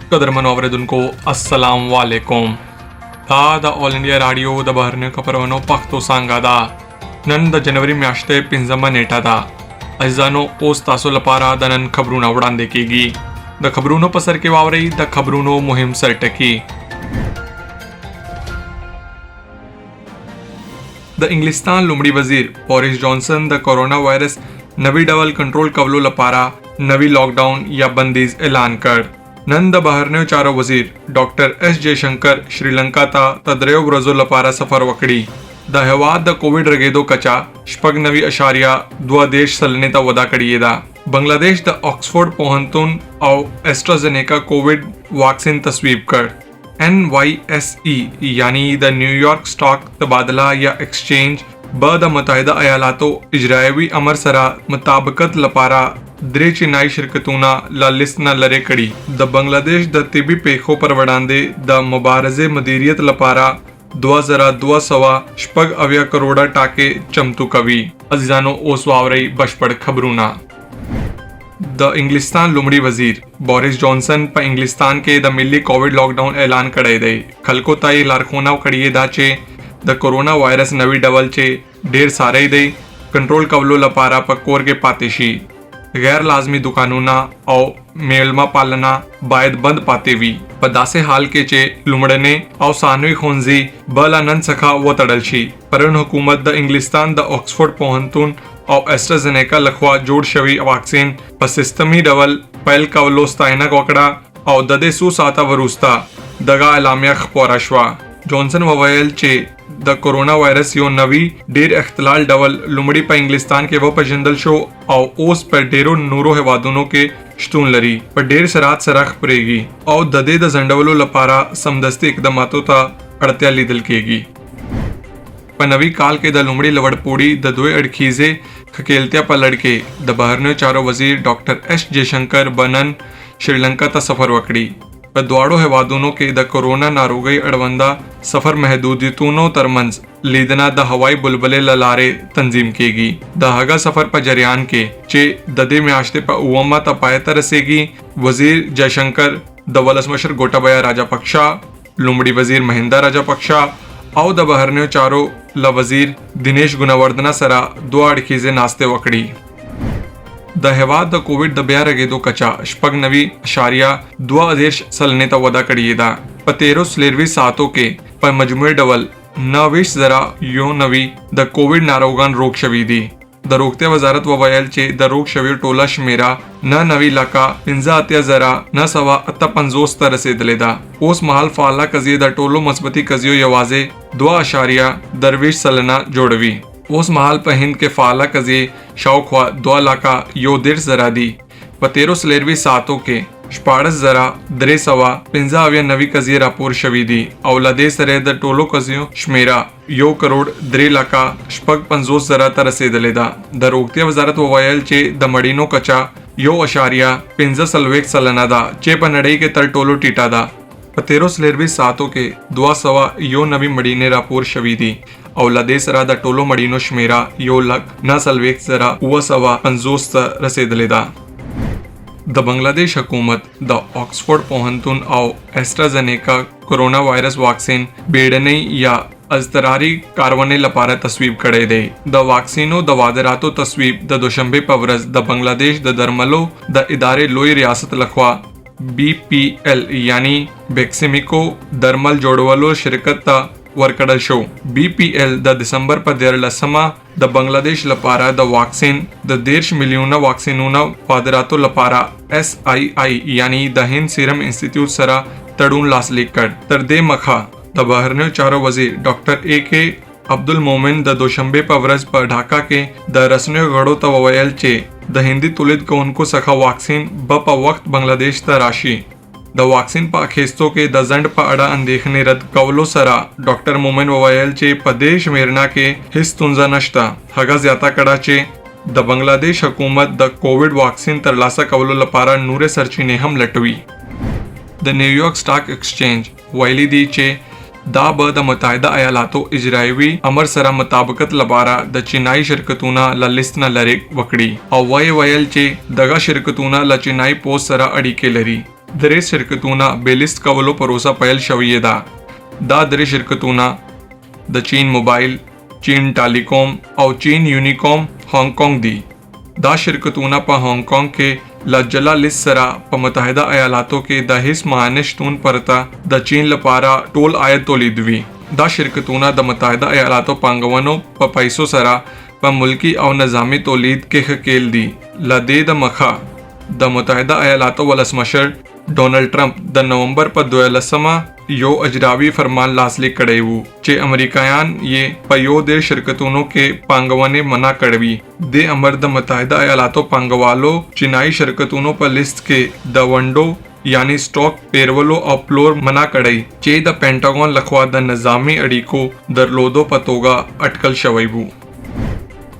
कदरमन आवरेदुनको अस्सलाम वालेकुम दा the all India radio the बहरने खबरवनो पख्तो सांगादा नन द जनवरी म्याश्ते पिंजमा नेटादा अजानो ओस तासो लपारा द नन खबरूना वड़ांदे केगी द खबरूनो पसर के वावरई द खबरूनो मुहिम सरटकी द इंग्लिस्तान लुमड़ी वजीर Boris Johnson the corona virus Navi double control कवलो लपारा नवी लॉकडाउन या बंदीज ऐलान कर नंद बहरने चारो वजीर डॉक्टर एस जयशंकर श्रीलंका ता तद्रेव ब्रजो लपारा सफर वकड़ी द हवाद द कोविड रगेदो कचा शपग नवी अशारिया दुआ देश सलने ता वदा कड़िएदा बांग्लादेश द ऑक्सफोर्ड पोहंतुन और एस्ट्राजेनेका कोविड वैक्सीन तस्वीब कर NYSE यानी द न्यूयॉर्क स्टॉक तबादला या एक्सचेंज ब द मुताहिदा अयालातो इजरायवी अमर सरा मुताबकत लपारा द्रे चिनाई शिरकतूना ला लिस्ट न लरे कड़ी द बांग्लादेश द तिबी पेखो पर वडांदे द मुबारजे मदीरियत लपारा 2200 शपग अव्या करोड़ा टाके चमतु कवि अजीजानो ओसवावरई बशपड़ खबरूना द इंग्लिस्तान लुमड़ी वजीर बोरिस जॉनसन पर इंग्लिस्तान के द मिली कोविड लॉकडाउन ऐलान करे दे खलको ताई लारखोना कड़िए दाचे द कोरोना वायरस नवी डबल चे ढेर सारे दे कंट्रोल कवलो लपारा पकोर के पातेशी गैर लाजमी दुकानों और मेलमा पालना बायद बंद पाते हुई पदासे हाल के चे लुमड़ने और सानवी खोंजी बला नन सखा वो तड़लशी परन हुकूमत द इंग्लिस्तान द ऑक्सफोर्ड पोहंतुन और एस्ट्राजेनेका लखवा जोड़ शवी वैक्सीन पसिस्तमी डबल पैल कवलोस्ताइना कोकड़ा और ददे सुसाता वरुस्ता दगा अलामिया खपोराशवा जॉनसन ववयल चे द कोरोना वायरस यो नवी डेर अख्तलाल डबल लुमड़ी पर इंग्लिस्तान के वो पजंदल शो और ओस पर डेरो नूरो हेवादुनो के शतून लरी पर डेर सरात सराख परेगी और ददे द जंडवलो लपारा समदस्ती इकदमातो ता अड़त्या लीदल केगी पर नवी काल के द लुमड़ी लवड़पोड़ी द दोए अड़खीजे खकेलत्या पर लड़के द बहरने चारो वजीर डॉक्टर एस जयशंकर बनन श्रीलंका ता सफर वकड़ी पर द्वाड़ो हेवादुनो के द कोरोना नारोगई अड़वंदा सफर महदूदियतुनो तरमंज लीदना द हवाई बुलबले ललारे तंजीम केगी द हगा सफर पर जरियान के चे ददे म्याश्ते पर उवम्मा तपाए तरसेगी वजीर जयशंकर द वलसमशर गोटाबया राजापक्षा लुमड़ी वजीर महिंदा राजापक्षा और द बहरने चारो ल वजीर दिनेश गुणवर्धना सरा दो अड़खीजे नास्ते वकड़ी द हेवाद द कोविड द ब्या रगेदो कचा शपग नवी अशारिया दुआ आदेश सलने ता वदा कड़िएदा पतेरो स्लेरवी सातों के पर मजमुए डबल नविश जरा यो नवी द कोविड नारोगान रोग शवीदी द रोकते वजारत ववयल चे द रोग शवी टोला शमेरा न नवी लाका पिंजा अत्या जरा न सवा अत्ता पंजोस तरसे दलेदा ओस महल फाला कजिए द टोलो मस्बती कजियो यवाजे दुआ अशारिया दरवेश सलना जोड़वी ओस महल पर हिंद के फाला कजिए शौखवा दुआ लाका यो दिर जरा दी पतेरो स्लेरवी सातों के शपाड़स जरा दरे सवा पिंजा अव्या नवी कजिए रापुर शवीदी औलादे सरे द टोलो कजियो शमेरा यो करोड़ दरे लाका शपग पंजोस जरा तरसे दलेदा द रोकते वजारत ववायल चे द मडीनो कचा यो अशारिया पिंजा सलवेक सलनादा चे पनड़ई के तर टोलो टीटादा पतेरो स्लेरवी सातों के दुआ सवा यो नवी मडीने रापुर शवीदी औलादे सरा द टोलो मडीनो शमेरा यो लक न सलवेक जरा उवा सवा पंजोस रसेदलेदा द बांग्लादेश हुकूमत द ऑक्सफोर्ड पोहंतुन और एस्ट्राजेनेका कोरोना वायरस वैक्सीन बेड़ने या अजतरारी कारवने लपारा तस्वीब करे दे द वैक्सीनो द वादरातो तस्वीब द दोशंबे पवरज द बांग्लादेश द दरमलो द इदारे लोई रियासत लखवा BPL यानी बेक्सिमिको दरमल जोड़वलो शिरकत ता वर्कडल शो BPL द दिसंबर पर देर लसमा द बांग्लादेश लपारा द वैक्सीन द देश मिलियन वैक्सीनूना वादरातो लपारा SII यानी द हिंद सीरम इंस्टीट्यूट सरा तड़ून लासलिक कर तरदे मखा द बहरने चारो वजीर डॉक्टर AK अब्दुल मोमिन द दोशंबे पवरज पर ढाका के द रसने गढ़ो तवयल चे द हिंदी तुलिद को उनको सखा वैक्सीन ब प वक्त बांग्लादेश ता राशि द वैक्सीन पा खेस्तों के द जंड पा अड़ा अंदेखने रद कवलो सरा डॉक्टर मोमिन ववयल चे पदेश मेरना के हिस तुंजा नश्ता हगा ज्यादा कड़ा चे द बांग्लादेश हुकूमत द कोविड वैक्सीन तरलासा कवलो लपारा नूरे सरचीने हम लटवी द न्यूयॉर्क स्टॉक एक्सचेंज वैली दी चे दा ब द मुताहिदा अयालातो इजरायवी अमर सरा मुताबकत लबारा द चिनाई शिरकतूना ल लिस्ट न लरेक वकड़ी और वय वयल चे दगा शिरकतूना ल चिनाई पोस्ट सरा अड़ी के लरी درې شرکتونه بیلیست کولو پروسه پیل شوې ده. دا درې شرکتونه د چین موبایل، چین ټالیکوم او چین یونیکوم هانګ کانګ دي. دا شرکتونه په هانګ کانګ کې له جلا لیست سره په متحده ایالاتو کې د هیڅ معنی شتون پرته د چین لپاره ټول عاید تولیدوي. دا شرکتونه د متحده ایالاتو پانګونو په پیسو سره په ملکی او نظامی تولید کې ښکېل دي. له دې د مخه د متحده ایالاتو ولسمشر ډونالډ ټرمپ د نومبر په 12 یو اجراوي فرمان لاسلیک کړی وو چې امریکایان یې په یو د شرکتونو کې پانګونې منع کړوي. د امر د متحده ایالاتو پانګوالو چینایي شرکتونو په لیست کې د ونډو یعنی سټاک پیرولو او پلور منع کړی چې د پینټاګون لخوا د نظامی اړیکو درلودو په توګه اټکل شوی وو.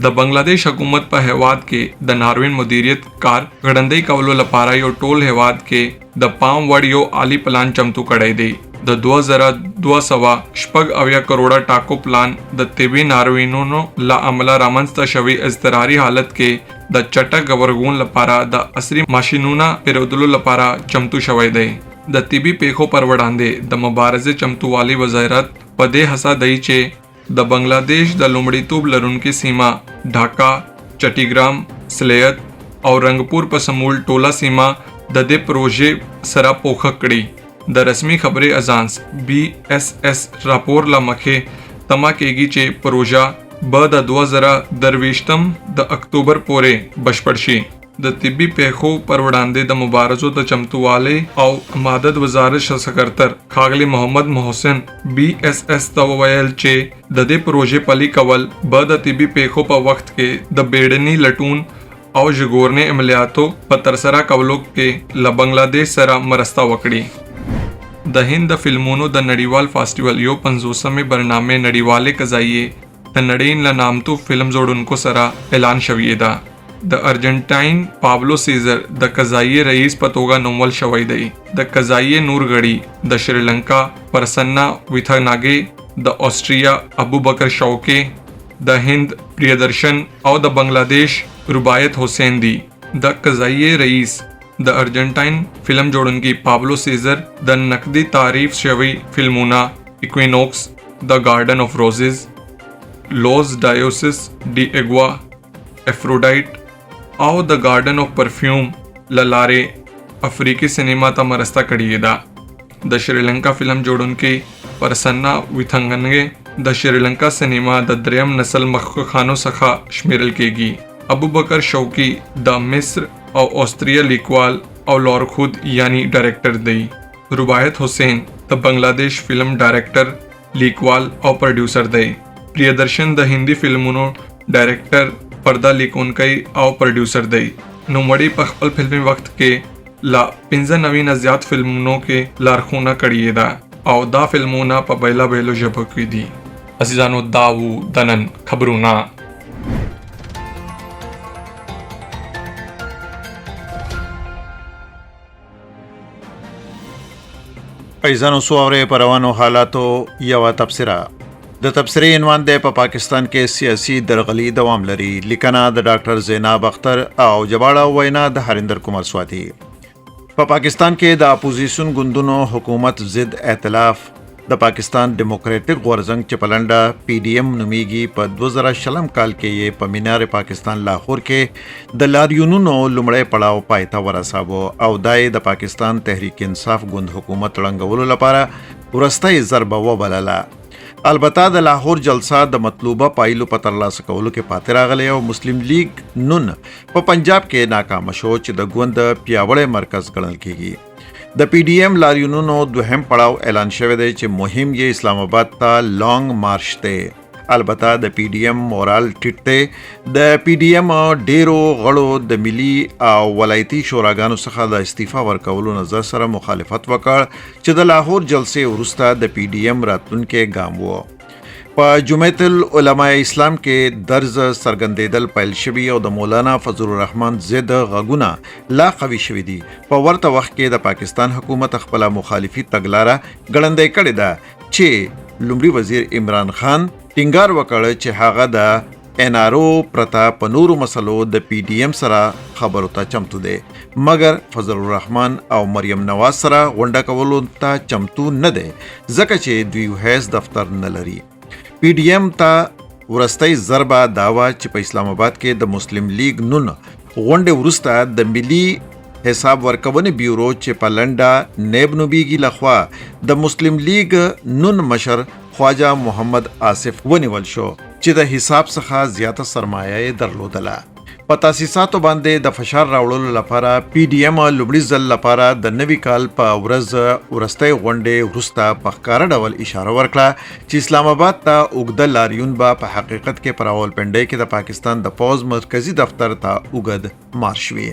د بنگلاديش حکومت په هیواد کې د ناروین مدیریت کار غړندۍ کولو لپاره یو ټول هیواد کې د پام وړ یو عالی پلان چمتو کړی دی. د 2280 کروڑه ټاکو پلان د طبي ناروینونو له امله رامنځته شوی اضطراري حالت کې د چټک غبرګون لپاره د عصري ماشینونو پیرودلو لپاره چمتو شوی دی. د طبي پیښو پر وړاندې د مبارزې چمتووالي وزارت په دې هڅه دی چې د بنگلاديش د لومړیتوب لرونکي سیمه ढाका، چټیګرام، سلیت او رنگپور په سمول ټوله سیمه د دې پروژې سره پوښښ کړي. د رسمي خبري اژانس BSS راپور لمخې تما کېږي چې پروژه به د 2023 د اکتوبر پورې بشپړ شي. د طبي پیښو پر وړاندې د مبارزو د چمتووالي او مدد وزارت سکرتر ښاغلی محمد محسن BSS ته وویل چې د دې پروژې پلي کول به د طبي پیښو په وخت کې د بیړني لټون او ژغورنې عملیاتو په ترسره کولو کې له بنگلاديش سره مرسته وکړي. د هند فلمونو د نړیوال فestival یو 50مې برنامه نړیواله قضایي د نړۍ له نامتو فلم جوړونکو سره اعلان شوې ده. د ارجنټاین پابلو سیزر د قضایي رئیس په توګه نومول شوی دی. د قضایي نور غړي د شریلنکا پرسنا ویتھاناګي، د آسټریا ابوبکر شوقي، د هند پریدرشن او د بنگلاديش رباعت حسین دی. د قضایي رئیس د ارجنټاین فلم جوړونکي پابلو سیزر د نقدي تعریف شوی فلمونه ایکوینوکس، د گارډن اف روزز، لوز ډایوسس ډی اګوا، افروډایټ او د گارډن اف پرفیوم لاره افریقی سینما ته مرسته کړې ده. د شریلنکا فلم جوړونکي پرسنا ویتھانګي د شریلنکا سینما د دریم نسل مخکښانو څخه شمیرل کېږي. ابوبکر شوقي د مصر او آسټریا لیکوال او لارښود یعنی ډایرکټر دی. رباعت حسین د بنگلاديش فلم ډایرکټر، لیکوال او پروډوسر دی. پریدرشن د هندي فلمونو ډایرکټر، پرده لیکونکی او پروډوسر دی. نوموړي په خپل فلمي وخت کې لا 95 نه زیات فلمونو کې لارښوونه کړې ده او دا فلمونه په بیلابیلو ژبو کې دي. عزیزانو دا وو د نن خبرونه. ایزانو سواره په روانو حالاتو یوه تبصره. د تبصرې عنوان دی په پاکستان کې سیاسي درغلي دوام لري. لیکنه د ډاکټر زینب اختر او جباړه وینا د هریندر کومار سواتی. په پاکستان کې د اپوزیشن ګوندونو حکومت ضد ائتلاف د پاکستان ډیموکراټک غورځنګ چې په لنډه PDM نومیږي په 2000 کال کې یې په مینار پاکستان لاهور کې د لاریونونو لومړی پړاو پای ته ورساوه او دای د پاکستان تحریک انصاف ګوند حکومت ړنګولو لپاره ورستۍ ضربه وبلله. البته د لاهور جلسه د مطلوبه پایلو په ترلاسه کولو کې پاتې راغلی او مسلم لیگ نون په پنجاب کې ناکام شو چې د ګوند پیاوړی مرکز ګڼل کېږي. د PDM لاریونونو دوهم پړاو اعلان شوی دی چې مهم یې اسلام آباد ته لانګ مارش دی. البته د PDM مورال ټیټ دی. د PDM ډیرو غړو د ملي او ولایتي شوراګانو څخه د استعفا ورکولو نظر سره مخالفت وکړ چې د لاهور جلسې وروسته د PDM راتلونکی ګام و. په جمعیت العلماء اسلام کې درز څرګندېدل پیل شوي او د مولانا فضل الرحمن ضد غږونه لا قوي شوي دي. په ورته وخت کې د پاکستان حکومت خپله مخالفي تګلاره ګړندۍ کړې ده چې لومړي وزیر عمران خان ټینګار وکړ چې هغه د NRO پرته په نورو مسلو د PDM سره خبرو ته چمتو دی، مګر فضل الرحمن او مریم نواز سره غونډه کولو ته چمتو نه دی ځکه چې دوی هیڅ دفتر نه لري. PDM ته ورستۍ ضربه داوا چې په اسلام آباد کې د مسلم لیگ نون غونډې وروسته د ملي حساب ورکونې بیورو چې په لنډه نیب نومیږي لخوا د مسلم لیگ نون مشر خواجه محمد آصف ونیول شو چې د حساب څخه زیاته سرمایه یې درلودله. په تاسیساتو باندې د فشار راوړلو لپاره PDM لومړي ځل لپاره د نوي کال په ورځ ورستۍ غونډې وروسته په ښکاره ډول اشاره ورکړه چې اسلام آباد ته اوږده لاریون به په حقیقت کې په راولپنډۍ کې د پاکستان د پوځ مرکزي دفتر ته اوږد مارش وي.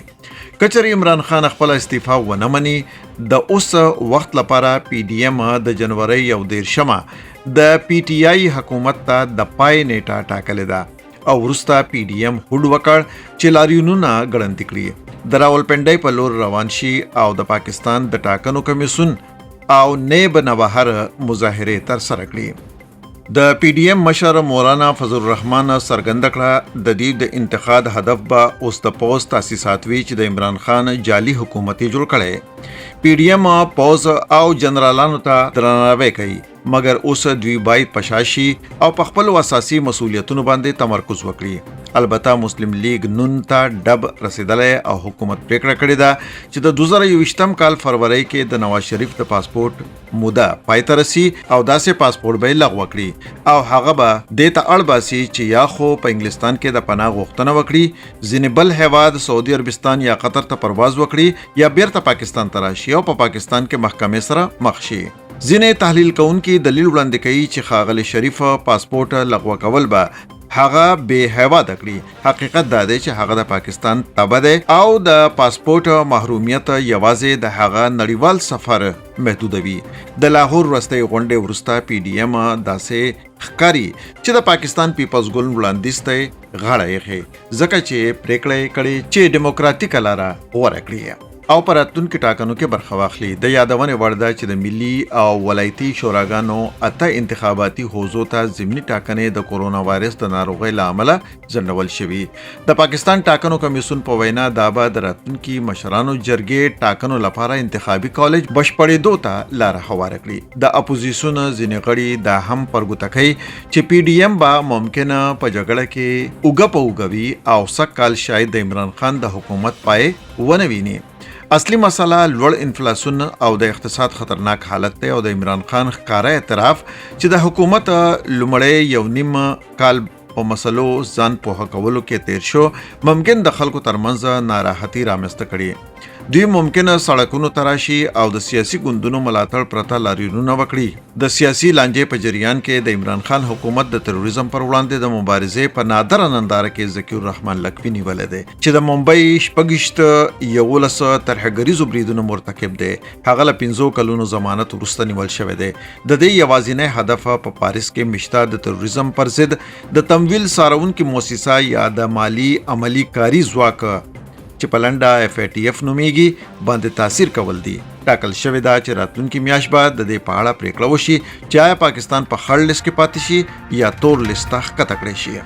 کچر عمران خان خپل استعفا ونه مني، د اوس وخت لپاره PDM د جنوري 21 د PTI حکومت ته د پای نیټه ټاکلې ده او وروسته PDM هوډ وکړ چې لاریونونه ګړندي کړي، د راولپنډۍ په لور روان شي او د پاکستان د ټاکنو کمیسیون او نیب نه بهر مظاهرې ترسره کړي. د PDM مشر مولانا فضل الرحمن څرګنده کړه د دې د انتخاب هدف به اوس د پوز تاسیسات وي چې د عمران خان جعلي حکومت جوړ کړي. PDM پوز او جنرالانو ته درناوی کوي، مګر اوس دوی باید پشاشي او په خپل اساسي مسولیتونو باندې تمرکز وکړي. البته مسلم لیگ نون ته ډب رسیدلی او حکومت پریکړه کړې ده چې د 2021 کال فروری کې د نواز شریف د پاسپورت موده پای ته رسي او داسې پاسپورت به یې لغوه کړي او هغه به دې ته اړ باسي چې یا خو په انګلستان کې د پناه غوښتنه وکړي، ځینې بل هیواد سعودي عربستان یا قطر ته پرواز وکړي یا بیرته پاکستان ته راشي او په پاکستان کې محکمې سره مخ شي. ځینې تحلیل کوونکي دلیل وړاندې کوي چې ښاغلي شریف پاسپورت لغوه کول به هغه بې هیواده کړي. حقیقت دا دی چې هغه د پاکستان تابع دی او د پاسپورت محرومیت یوازې د هغه نړیوال سفر محدودوي. د لاهور وروستۍ غونډې وروسته PDM داسې ښکاري چې د پاکستان پیپلز ګوند وړاندیز ته غاړه ایښې ځکه چې پریکړه یې کړې چې ډیموکراتیکه لاره غوره کړي او په راتلونکي ټاکنو کې برخه واخلي. د یادونې وړ ده چې د ملي او ولایتي شوراګانو 8 انتخاباتي حوزو ته ضمني ټاکنې د کورونا وایرس د ناروغۍ له امله ځنډول شوي. د پاکستان ټاکنو کمیسیون په وینا دا به د راتلونکي مشرانو جرګې ټاکنو لپاره انتخابي کالج بشپړېدو ته لاره هواره کړي. د اپوزیسیون ځینې غړي دا هم پرګوته کوي چې PDM به ممکنه په جګړه کې اوږه په اوږه وي او سږکال شاید د عمران خان د حکومت پای ونه ویني. اصلي مسله لوړ انفلاسیون او د اقتصاد خطرناک حالت دی او د عمران خان ښکاره اعتراف چې د حکومت لومړی 1.5 کال په مسلو ځان پوهه کولو کې تیر شو ممکن د خلکو ترمنځ ناراحتي رامنځته کړي. دوی ممکنه سړکونو ته راشي او د سیاسي ګوندونو ملاتړ پرته لاریونونه وکړي. د سیاسي لانجې په جریان کې د عمران خان حکومت د تروریزم پر وړاندې د مبارزې په نادره ننداره کې ذکیر الرحمن لکوي نیولی دی چې د ممبئی 11 ترهګریزو بریدونو مرتکب دی. هغه له 5 کلونو ضمانت وروسته نیول شوی دی. د دې یوازینی هدف په پاریس کې مشته د تروریزم پر ضد د تمویل څارونکې مؤسسه یا د مالی عملی کاری ځواک چې په لنډه FATF نومیږي باندې تاثیر کول دي. ټاکل شوې ده چې راتلونکي میاشت به د دې په اړه پریکړه وشي چې آیا پاکستان په خړ لیست کې پاتې شي یا تور لیست ته ښکته کړی شي.